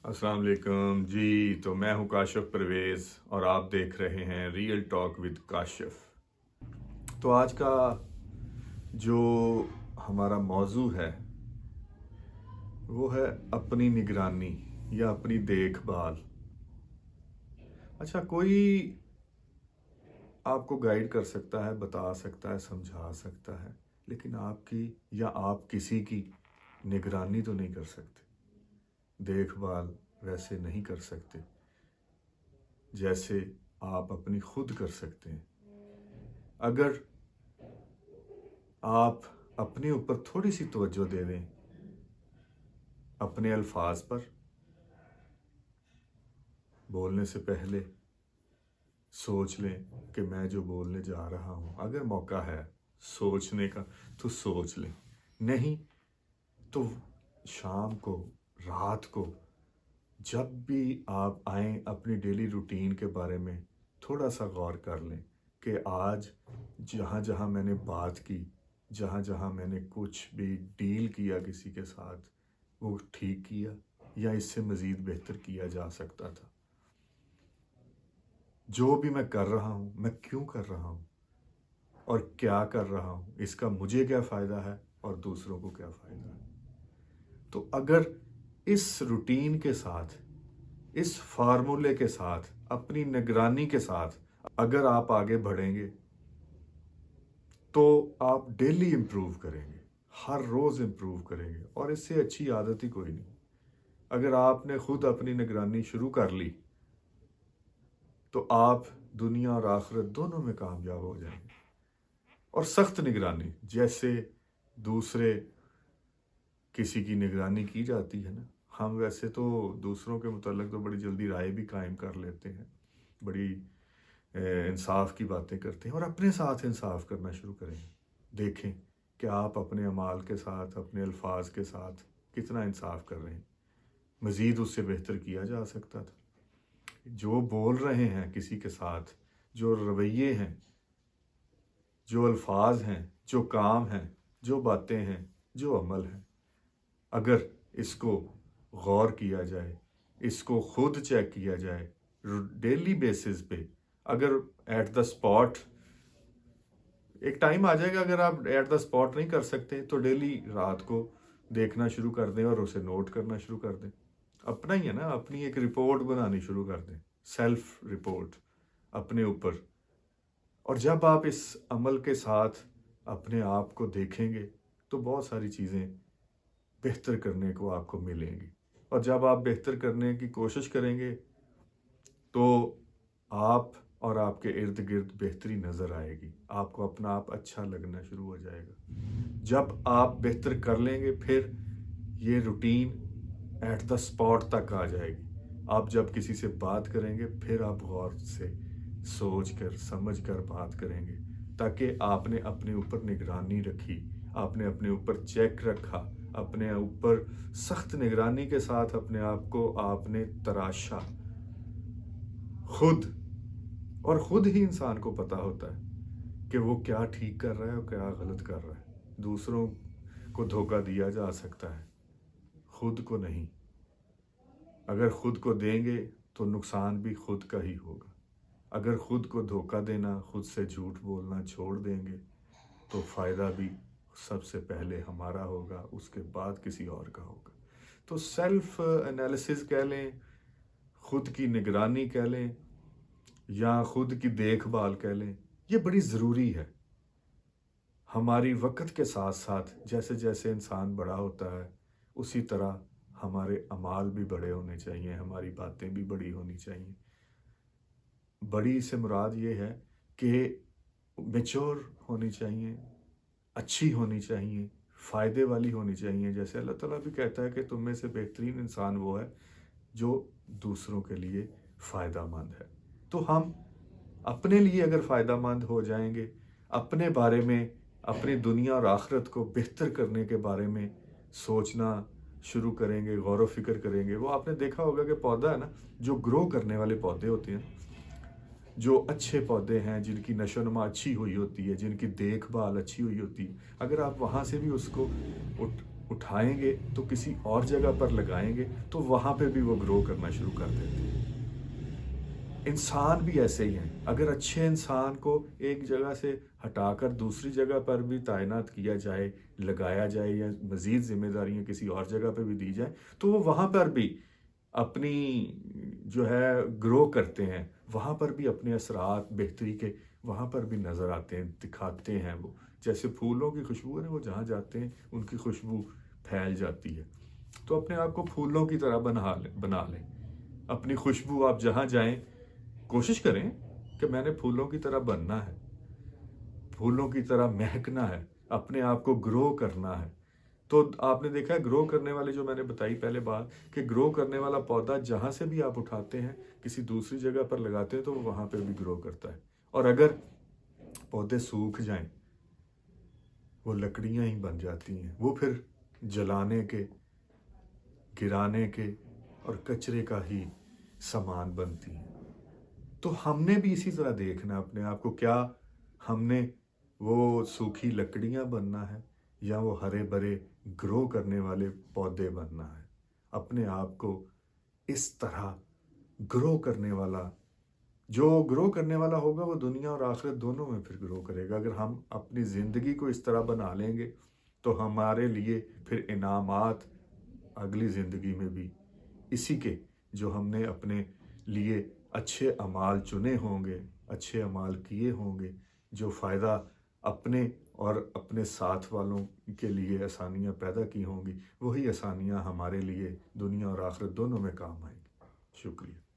अस्सलाम वालेकुम जी। तो मैं हूं काशिफ परवेज़ और आप देख रहे हैं रियल टॉक विद काशिफ। तो आज का जो हमारा मौजू है वो है अपनी निगरानी या अपनी देखभाल। अच्छा, कोई आपको गाइड कर सकता है, बता सकता है, समझा सकता है, लेकिन आपकी या आप किसी की निगरानी तो नहीं कर सकते, देखभाल वैसे नहीं कर सकते जैसे आप अपनी खुद कर सकते हैं। अगर आप अपने ऊपर थोड़ी सी तवज्जो दे दें, अपने अल्फाज पर बोलने से पहले सोच लें कि मैं जो बोलने जा रहा हूँ, अगर मौका है सोचने का तो सोच लें, नहीं तो शाम को, रात को, जब भी आप आएं, अपनी डेली रूटीन के बारे में थोड़ा सा गौर कर लें कि आज जहाँ जहाँ मैंने बात की, जहाँ जहाँ मैंने कुछ भी डील किया किसी के साथ, वो ठीक किया या इससे मज़ीद बेहतर किया जा सकता था। जो भी मैं कर रहा हूँ, मैं क्यों कर रहा हूँ और क्या कर रहा हूँ, इसका मुझे क्या फ़ायदा है और दूसरों को क्या फ़ायदा है। तो अगर इस रूटीन के साथ, इस फार्मूले के साथ, अपनी निगरानी के साथ अगर आप आगे बढ़ेंगे तो आप डेली इम्प्रूव करेंगे, हर रोज़ इम्प्रूव करेंगे, और इससे अच्छी आदत ही कोई नहीं। अगर आपने खुद अपनी निगरानी शुरू कर ली तो आप दुनिया और आखिरत दोनों में कामयाब हो जाएंगे। और सख्त निगरानी, जैसे दूसरे किसी की निगरानी की जाती है ना, हम वैसे तो दूसरों के मुताल्लिक तो बड़ी जल्दी राय भी कायम कर लेते हैं, बड़ी इंसाफ की बातें करते हैं, और अपने साथ इंसाफ करना शुरू करें। देखें कि आप अपने अमाल के साथ, अपने अल्फाज के साथ कितना इंसाफ कर रहे हैं। मज़ीद उससे बेहतर किया जा सकता था। जो बोल रहे हैं किसी के साथ, जो रवैये हैं, जो अल्फाज हैं, जो काम हैं, जो बातें हैं, जो अमल हैं, अगर इसको गौर किया जाए, इसको खुद चेक किया जाए डेली बेसिस पे, अगर एट द स्पॉट, एक टाइम आ जाएगा अगर आप एट द स्पॉट नहीं कर सकते तो डेली रात को देखना शुरू कर दें और उसे नोट करना शुरू कर दें। अपना ही है ना, अपनी एक रिपोर्ट बनानी शुरू कर दें, सेल्फ रिपोर्ट अपने ऊपर। और जब आप इस अमल के साथ अपने आप को देखेंगे तो बहुत सारी चीज़ें बेहतर करने को आपको मिलेंगी। और जब आप बेहतर करने की कोशिश करेंगे तो आप और आपके इर्द गिर्द बेहतरी नज़र आएगी, आपको अपना आप अच्छा लगना शुरू हो जाएगा। जब आप बेहतर कर लेंगे फिर ये रूटीन एट द स्पॉट तक आ जाएगी। आप जब किसी से बात करेंगे फिर आप गौर से सोच कर समझ कर बात करेंगे, ताकि आपने अपने ऊपर निगरानी रखी, आपने अपने ऊपर चेक रखा, अपने ऊपर सख्त निगरानी के साथ अपने आप को आपने तराशा खुद। और खुद ही इंसान को पता होता है कि वो क्या ठीक कर रहा है और क्या गलत कर रहा है। दूसरों को धोखा दिया जा सकता है, खुद को नहीं। अगर खुद को देंगे तो नुकसान भी खुद का ही होगा। अगर खुद को धोखा देना, खुद से झूठ बोलना छोड़ देंगे तो फ़ायदा भी सबसे पहले हमारा होगा, उसके बाद किसी और का होगा। तो सेल्फ एनालिसिस कह लें, खुद की निगरानी कह लें, या खुद की देखभाल कह लें, ये बड़ी ज़रूरी है। हमारी वक्त के साथ साथ जैसे जैसे इंसान बड़ा होता है उसी तरह हमारे अमाल भी बड़े होने चाहिए, हमारी बातें भी बड़ी होनी चाहिए। बड़ी से मुराद ये है कि मैच्योर होनी चाहिए, अच्छी होनी चाहिए, फ़ायदे वाली होनी चाहिए। जैसे अल्लाह ताला भी कहता है कि तुम में से बेहतरीन इंसान वो है जो दूसरों के लिए फ़ायदा मंद है। तो हम अपने लिए अगर फ़ायदा मंद हो जाएंगे, अपने बारे में, अपनी दुनिया और आखिरत को बेहतर करने के बारे में सोचना शुरू करेंगे, गौर व फिक्र करेंगे। वो आपने देखा होगा कि पौधा है ना, जो ग्रो करने वाले पौधे होते हैं, जो अच्छे पौधे हैं, जिनकी नशोनुमा अच्छी हुई होती है, जिनकी देखभाल अच्छी हुई होती है, अगर आप वहाँ से भी उसको اٹھائیں گے تو کسی اور جگہ پر لگائیں گے تو وہاں پہ بھی وہ گرو کرنا شروع کر دیتے ہیں۔ انسان بھی ایسے ہی ہیں، اگر اچھے انسان کو ایک جگہ سے ہٹا کر دوسری جگہ پر بھی تعینات کیا جائے، لگایا جائے، یا مزید ذمہ داریاں کسی اور جگہ پہ بھی دی جائیں تو وہ وہاں پر بھی اپنی جو ہے گرو کرتے ہیں، وہاں پر بھی اپنے اثرات بہتری کے وہاں پر بھی نظر آتے ہیں، دکھاتے ہیں۔ وہ جیسے پھولوں کی خوشبو ہے، وہ جہاں جاتے ہیں ان کی خوشبو پھیل جاتی ہے۔ تو اپنے آپ کو پھولوں کی طرح بنا لیں، اپنی خوشبو آپ جہاں جائیں کوشش کریں کہ میں نے پھولوں کی طرح بننا ہے، پھولوں کی طرح مہکنا ہے، اپنے آپ کو گرو کرنا ہے۔ تو آپ نے دیکھا ہے گرو کرنے والے جو میں نے بتائی پہلے بات، کہ گرو کرنے والا پودا جہاں سے بھی آپ اٹھاتے ہیں کسی دوسری جگہ پر لگاتے ہیں تو وہ وہاں پہ بھی گرو کرتا ہے۔ اور اگر پودے سوکھ جائیں وہ لکڑیاں ہی بن جاتی ہیں، وہ پھر جلانے کے، گرانے کے اور کچرے کا ہی سامان بنتی ہیں۔ تو ہم نے بھی اسی طرح دیکھنا اپنے آپ کو، کیا ہم نے وہ سوکھی لکڑیاں بننا ہے یا وہ ہرے بھرے گرو کرنے والے پودے بننا ہے۔ اپنے آپ کو اس طرح گرو کرنے والا، جو گرو کرنے والا ہوگا وہ دنیا اور آخرت دونوں میں پھر گرو کرے گا۔ اگر ہم اپنی زندگی کو اس طرح بنا لیں گے تو ہمارے لیے پھر انعامات اگلی زندگی میں بھی اسی کے، جو ہم نے اپنے لیے اچھے اعمال چنے ہوں گے، اچھے اعمال کیے ہوں گے، جو فائدہ اپنے اور اپنے ساتھ والوں کے لیے آسانیاں پیدا کی ہوں گی، وہی آسانیاں ہمارے لیے دنیا اور آخرت دونوں میں کام آئیں گی۔ شکریہ۔